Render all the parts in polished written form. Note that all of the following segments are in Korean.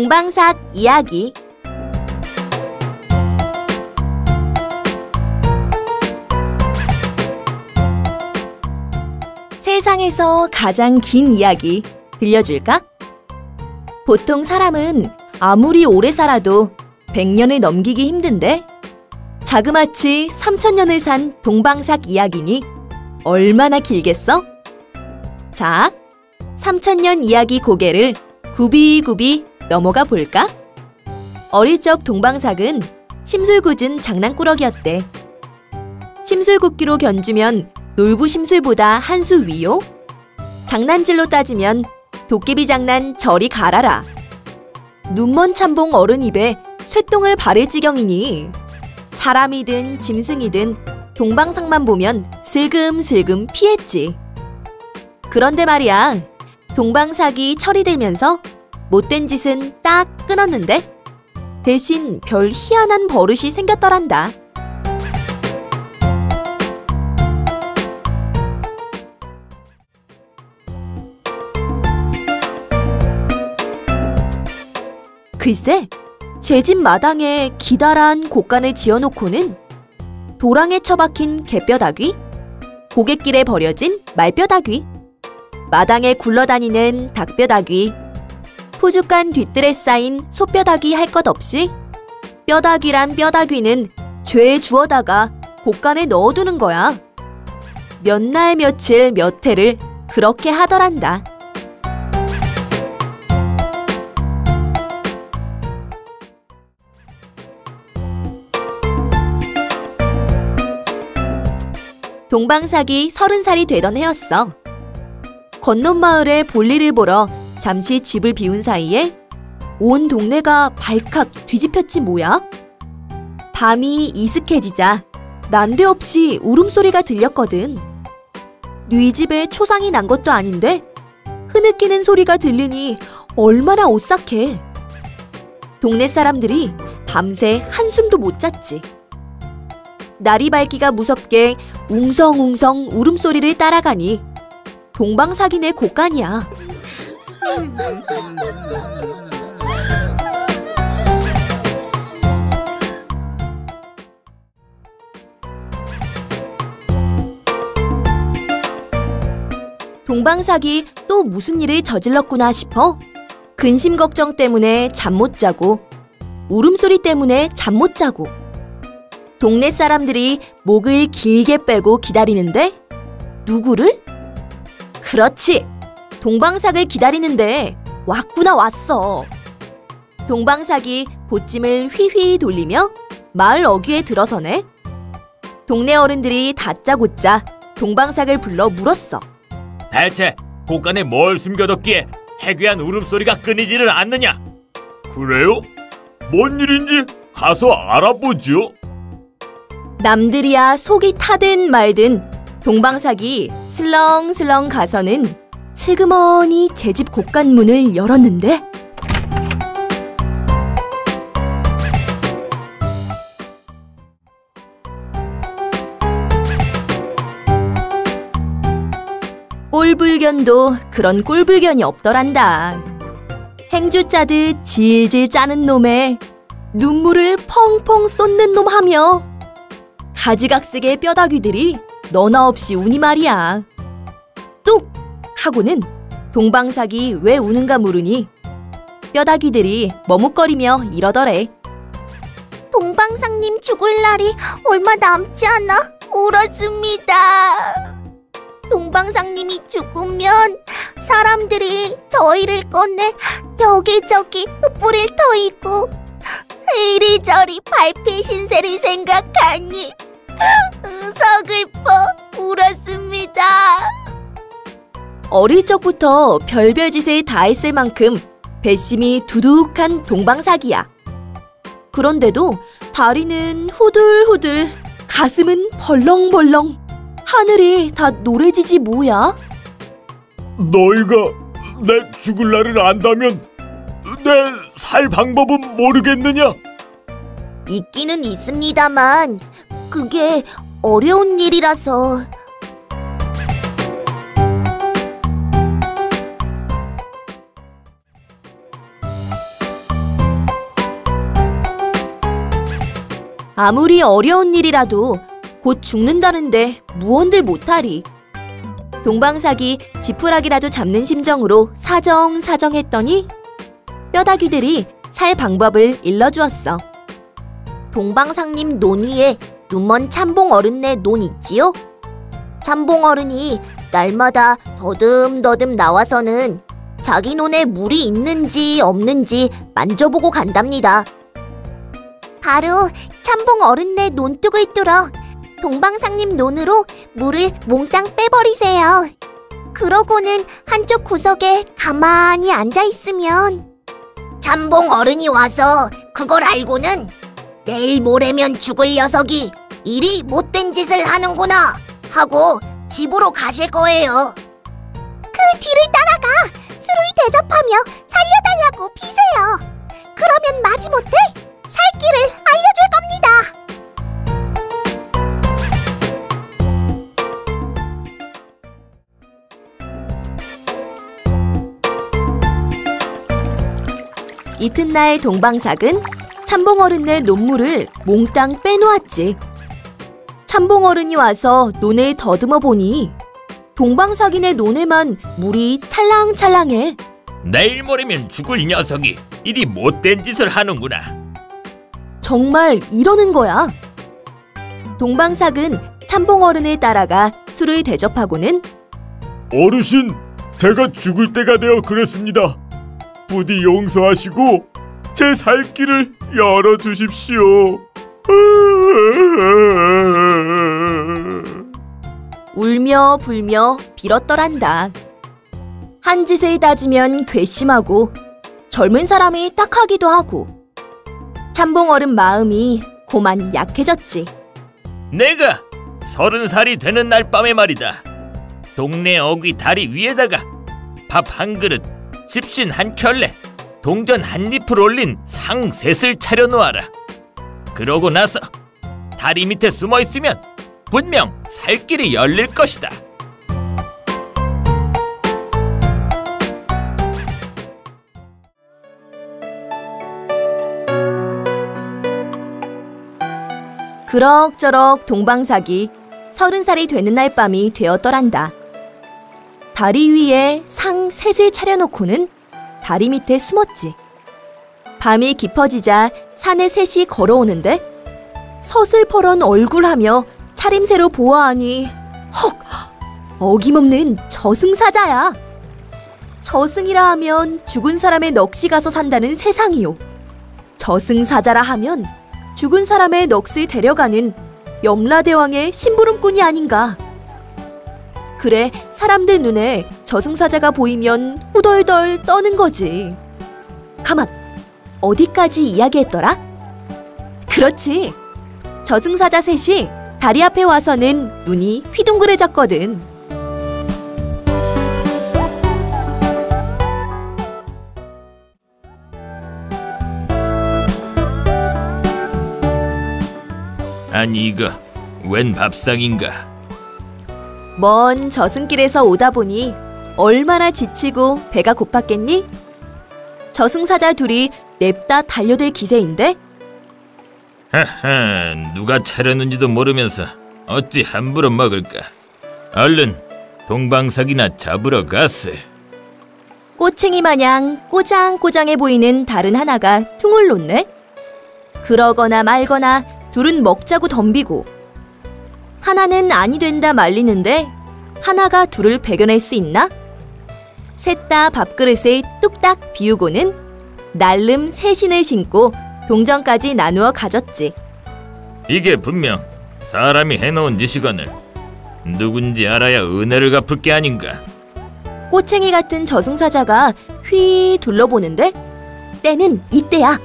동방삭 이야기. 세상에서 가장 긴 이야기 들려줄까? 보통 사람은 아무리 오래 살아도 100년을 넘기기 힘든데 자그마치 3000년을 산 동방삭 이야기니 얼마나 길겠어? 자, 3000년 이야기 고개를 굽이굽이 넘어가 볼까? 어릴 적 동방삭은 심술궂은 장난꾸러기였대. 심술궂기로 견주면 놀부심술보다 한 수 위요? 장난질로 따지면 도깨비 장난 저리 가라라. 눈먼 참봉 어른 입에 쇠똥을 바를 지경이니 사람이든 짐승이든 동방삭만 보면 슬금슬금 피했지. 그런데 말이야, 동방삭이 철이 들면서 못된 짓은 딱 끊었는데 대신 별 희한한 버릇이 생겼더란다. 글쎄, 제 집 마당에 기다란 곡간을 지어놓고는 도랑에 처박힌 개뼈다귀, 고갯길에 버려진 말뼈다귀, 마당에 굴러다니는 닭뼈다귀, 푸죽한 뒤뜰에 쌓인 소뼈다귀 할 것 없이 뼈다귀란 뼈다귀는 죄에 주워다가 곡간에 넣어두는 거야. 몇 날 며칠 몇 해를 그렇게 하더란다. 동방삭이 30살이 되던 해였어. 건넌 마을에 볼일을 보러 잠시 집을 비운 사이에 온 동네가 발칵 뒤집혔지 뭐야? 밤이 이슥해지자 난데없이 울음소리가 들렸거든. 네 집에 초상이 난 것도 아닌데 흐느끼는 소리가 들리니 얼마나 오싹해. 동네 사람들이 밤새 한숨도 못 잤지. 날이 밝기가 무섭게 웅성웅성 울음소리를 따라가니 동방삭이네 곡간이야. 동방삭이 또 무슨 일을 저질렀구나 싶어 근심 걱정 때문에 잠 못 자고 울음소리 때문에 잠 못 자고 동네 사람들이 목을 길게 빼고 기다리는데 누구를? 그렇지! 동방삭을 기다리는데 왔구나 왔어. 동방삭이 보찜을 휘휘 돌리며 마을 어귀에 들어서네. 동네 어른들이 다짜고짜 동방삭을 불러 물었어. 대체 곡간에 뭘 숨겨뒀기에 해괴한 울음소리가 끊이지를 않느냐? 그래요? 뭔 일인지 가서 알아보죠. 남들이야 속이 타든 말든 동방삭이 슬렁슬렁 가서는 슬그머니 제 집 곡간 문을 열었는데 꼴불견도 그런 꼴불견이 없더란다. 행주 짜듯 질질 짜는 놈에 눈물을 펑펑 쏟는 놈 하며 가지각색의 뼈다귀들이 너나 없이 우니 말이야. 뚝! 하고는 동방삭이 왜 우는가 물으니 뼈다귀들이 머뭇거리며 이러더래. 동방삭님 죽을 날이 얼마 남지 않아 울었습니다. 동방삭님이 죽으면 사람들이 저희를 꺼내 여기저기 흩뿌릴 터이고 이리저리 발필 신세를 생각하니 서글퍼 울었습니다. 어릴 적부터 별별 짓을 다 했을 만큼 배심이 두둑한 동방삭이야. 그런데도 다리는 후들후들, 가슴은 벌렁벌렁, 하늘이 다 노래지지 뭐야? 너희가 내 죽을 날을 안다면 내 살 방법은 모르겠느냐? 있기는 있습니다만 그게 어려운 일이라서. 아무리 어려운 일이라도 곧 죽는다는데 무언들 못하리. 동방삭이 지푸라기라도 잡는 심정으로 사정사정했더니 뼈다귀들이 살 방법을 일러주었어. 동방삭님 논 위에 눈먼 참봉 어른네 논 있지요? 참봉 어른이 날마다 더듬더듬 나와서는 자기 논에 물이 있는지 없는지 만져보고 간답니다. 바로 참봉 어른네 논둑을 뚫어 동방삭님 논으로 물을 몽땅 빼버리세요. 그러고는 한쪽 구석에 가만히 앉아있으면 참봉 어른이 와서 그걸 알고는 내일 모레면 죽을 녀석이 이리 못된 짓을 하는구나 하고 집으로 가실 거예요. 그 뒤를 따라가 수루이 대접하며 살려달라고 비세요. 그러면 마지못해 살 길을 알려줄 겁니다. 이튿날 동방삭은 참봉어른네 논물을 몽땅 빼놓았지. 참봉어른이 와서 논에 더듬어 보니 동방삭인의 논에만 물이 찰랑찰랑해. 내일 모레면 죽을 녀석이 이리 못된 짓을 하는구나. 정말 이러는 거야. 동방삭은 참봉어른을 따라가 술을 대접하고는 어르신, 제가 죽을 때가 되어 그랬습니다. 부디 용서하시고 제 살 길을 열어주십시오. 울며 불며 빌었더란다. 한 짓을 따지면 괘씸하고 젊은 사람이 딱하기도 하고 참봉어른 마음이 고만 약해졌지. 내가 30살이 되는 날 밤에 말이다. 동네 어귀 다리 위에다가 밥 한 그릇, 집신 한 켤레, 동전 한 잎을 올린 상셋을 차려놓아라. 그러고 나서 다리 밑에 숨어있으면 분명 살 길이 열릴 것이다. 그럭저럭 동방삭이 30살이 되는 날 밤이 되었더란다. 다리 위에 상 셋을 차려놓고는 다리 밑에 숨었지. 밤이 깊어지자 산에 셋이 걸어오는데 서슬퍼런 얼굴하며 차림새로 보아하니 헉! 어김없는 저승사자야. 저승이라 하면 죽은 사람의 넋이 가서 산다는 세상이요. 저승사자라 하면 죽은 사람의 넋을 데려가는 염라대왕의 심부름꾼이 아닌가. 그래, 사람들 눈에 저승사자가 보이면 후덜덜 떠는 거지. 가만, 어디까지 이야기했더라? 그렇지, 저승사자 셋이 다리 앞에 와서는 눈이 휘둥그레졌거든. 아니 이거 웬 밥상인가? 먼 저승길에서 오다 보니 얼마나 지치고 배가 고팠겠니? 저승사자 둘이 냅다 달려들 기세인데 하하, 누가 차렸는지도 모르면서 어찌 함부로 먹을까? 얼른 동방삭이나 잡으러 가세. 꼬챙이 마냥 꼬장꼬장해 보이는 다른 하나가 퉁을 놓네. 그러거나 말거나 둘은 먹자고 덤비고 하나는 아니 된다 말리는데 하나가 둘을 배겨낼 수 있나? 셋 다 밥그릇을 뚝딱 비우고는 날름 새 신을 신고 동전까지 나누어 가졌지. 이게 분명 사람이 해놓은 짓이거늘 누군지 알아야 은혜를 갚을 게 아닌가? 꼬챙이 같은 저승사자가 휘 둘러보는데 때는 이때야.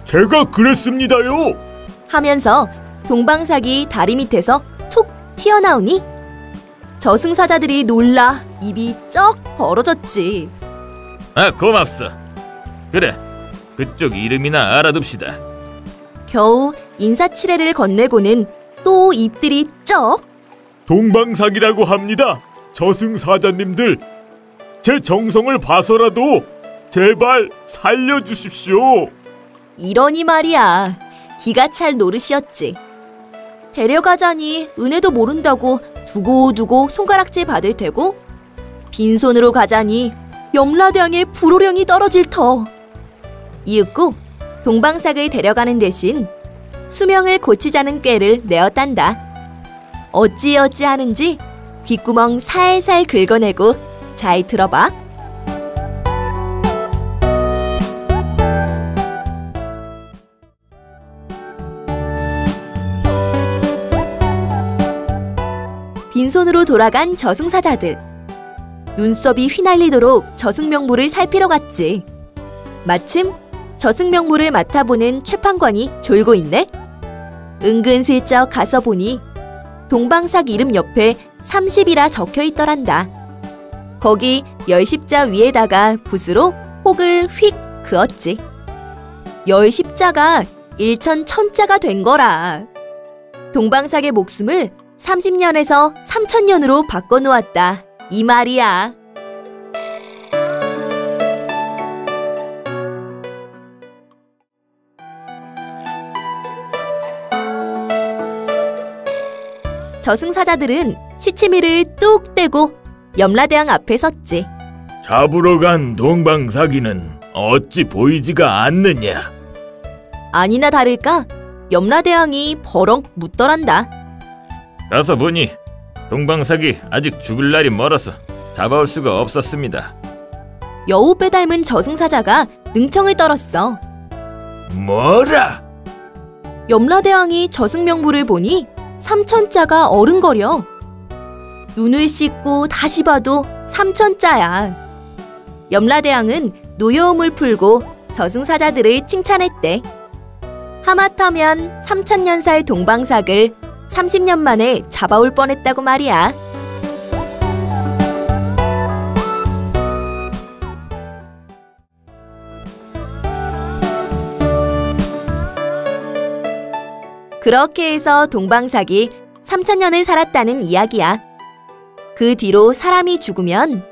제가 그랬습니다요. 하면서 동방삭이 다리 밑에서 툭 튀어나오니 저승사자들이 놀라 입이 쩍 벌어졌지. 아, 고맙소. 그래, 그쪽 이름이나 알아둡시다. 겨우 인사치레를 건네고는 또 입들이 쩍. 동방삭이라고 합니다. 저승사자님들, 제 정성을 봐서라도 제발 살려주십시오. 이러니 말이야. 기가 찰 노릇이었지. 데려가자니 은혜도 모른다고 두고두고 손가락질 받을 테고, 빈손으로 가자니 염라대왕의 불호령이 떨어질 터. 이윽고 동방삭을 데려가는 대신 수명을 고치자는 꾀를 내었단다. 어찌어찌 하는지 귓구멍 살살 긁어내고 잘 들어봐. 빈손으로 돌아간 저승사자들. 눈썹이 휘날리도록 저승명부를 살피러 갔지. 마침 저승명부를 맡아보는 최판관이 졸고 있네. 은근슬쩍 가서 보니 동방삭 이름 옆에 30이라 적혀있더란다. 거기 열십자 위에다가 붓으로 혹을 휙 그었지. 열십자가 일천천자가 된 거라. 동방삭의 목숨을 30년에서 3000년으로 바꿔놓았다, 이 말이야. 저승사자들은 시치미를 뚝 떼고 염라대왕 앞에 섰지. 잡으러 간 동방삭이는 어찌 보이지가 않느냐? 아니나 다를까 염라대왕이 버럭 묻더란다. 가서 보니 동방삭이 아직 죽을 날이 멀어서 잡아올 수가 없었습니다. 여우배 닮은 저승사자가 능청을 떨었어. 뭐라? 염라대왕이 저승명부를 보니 3000자가 어른거려. 눈을 씻고 다시 봐도 3000자야. 염라대왕은 노여움을 풀고 저승사자들을 칭찬했대. 하마터면 3000년살 동방삭을 30년 만에 잡아올 뻔했다고 말이야. 그렇게 해서 동방삭이 3000년을 살았다는 이야기야. 그 뒤로 사람이 죽으면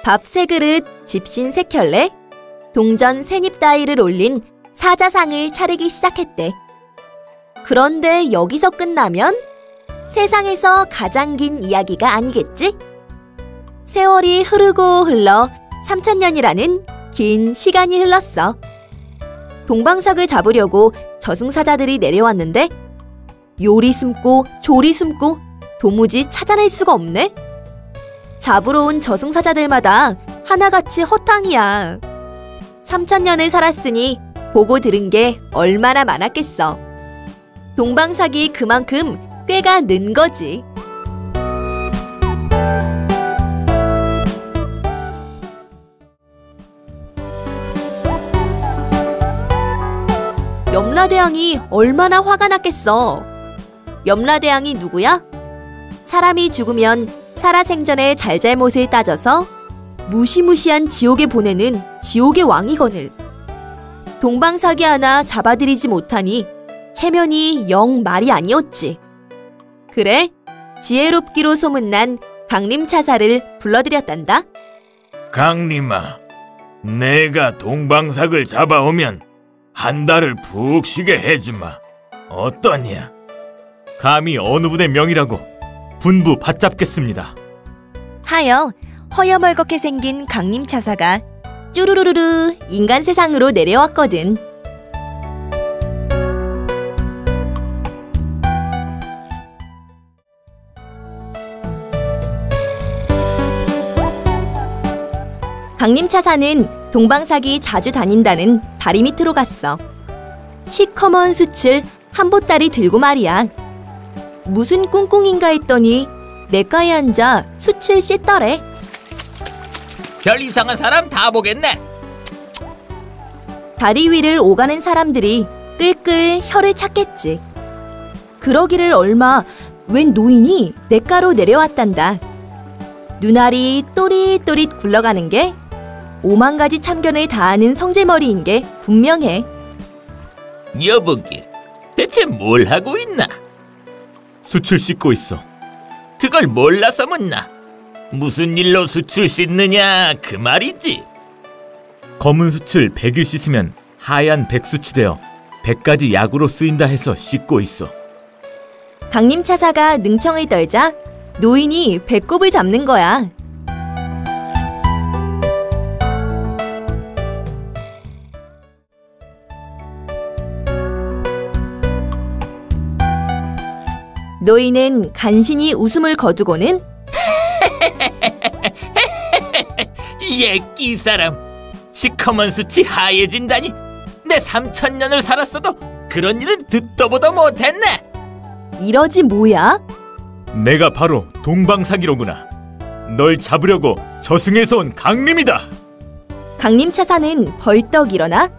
밥 3그릇, 집신 3켤레, 동전 3입 따위를 올린 사자상을 차리기 시작했대. 그런데 여기서 끝나면 세상에서 가장 긴 이야기가 아니겠지? 세월이 흐르고 흘러 3000년이라는 긴 시간이 흘렀어. 동방삭을 잡으려고 저승사자들이 내려왔는데 요리 숨고 조리 숨고 도무지 찾아낼 수가 없네? 잡으러 온 저승사자들마다 하나같이 허탕이야. 3000년을 살았으니 보고 들은 게 얼마나 많았겠어. 동방삭이 그만큼 꾀가 는 거지. 염라대왕이 얼마나 화가 났겠어. 염라대왕이 누구야? 사람이 죽으면 살아생전의 잘잘못을 따져서 무시무시한 지옥에 보내는 지옥의 왕이거늘. 동방삭이 하나 잡아들이지 못하니 체면이 영 말이 아니었지. 그래, 지혜롭기로 소문난 강림차사를 불러들였단다. 강림아, 내가 동방삭을 잡아오면 한 달을 푹 쉬게 해주마. 어떠냐? 감히 어느 분의 명이라고 분부 받잡겠습니다. 하여 허여멀겋게 생긴 강림차사가 쭈루루루루 인간 세상으로 내려왔거든. 강림차사는 동방삭이 자주 다닌다는 다리 밑으로 갔어. 시커먼 숯을 한 보따리 들고 말이야. 무슨 꿍꿍인가 했더니 냇가에 앉아 숯을 씻더래. 별 이상한 사람 다 보겠네. 다리 위를 오가는 사람들이 끌끌 혀를 찾겠지. 그러기를 얼마 웬 노인이 냇가로 내려왔단다. 눈알이 또릿또릿 굴러가는 게 5만 가지 참견을 다하는 성질머리인 게 분명해. 여보기, 대체 뭘 하고 있나? 숯을 씻고 있어. 그걸 몰라서 묻나? 무슨 일로 수출 씻느냐 그 말이지. 검은 수출 100일 씻으면 하얀 백수치 되어 100가지 약으로 쓰인다 해서 씻고 있어. 강림차사가 능청을 떨자 노인이 배꼽을 잡는 거야. 노인은 간신히 웃음을 거두고는 예끼 사람, 시커먼 수치 하얘진다니. 내 3000년을 살았어도 그런 일은 듣도 보도 못했네. 이러지 뭐야? 내가 바로 동방사기로구나. 널 잡으려고 저승에서 온 강림이다. 강림차사는 벌떡 일어나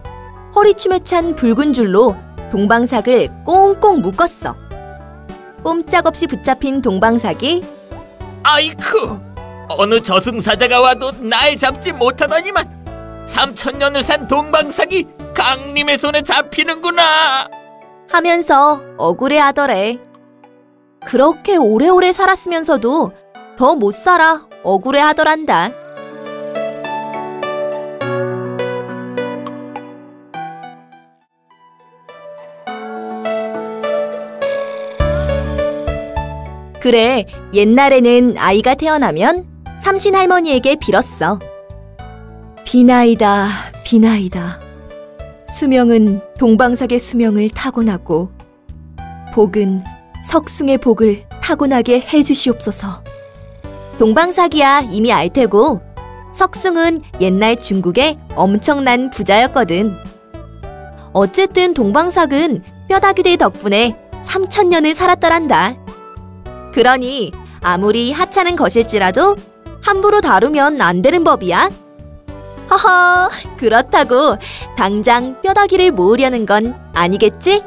허리춤에 찬 붉은 줄로 동방삭을 꽁꽁 묶었어. 꼼짝없이 붙잡힌 동방삭이 아이쿠, 어느 저승사자가 와도 날 잡지 못하더니만 3000년을 산 동방삭이 강림의 손에 잡히는구나 하면서 억울해하더래. 그렇게 오래오래 살았으면서도 더 못 살아 억울해하더란다. 그래, 옛날에는 아이가 태어나면 삼신할머니에게 빌었어. 비나이다, 비나이다. 수명은 동방삭의 수명을 타고나고 복은 석숭의 복을 타고나게 해주시옵소서. 동방삭이야 이미 알 테고 석숭은 옛날 중국의 엄청난 부자였거든. 어쨌든 동방삭은 뼈다귀들 덕분에 3000년을 살았더란다. 그러니 아무리 하찮은 것일지라도 함부로 다루면 안 되는 법이야. 허허, 그렇다고 당장 뼈다귀를 모으려는 건 아니겠지?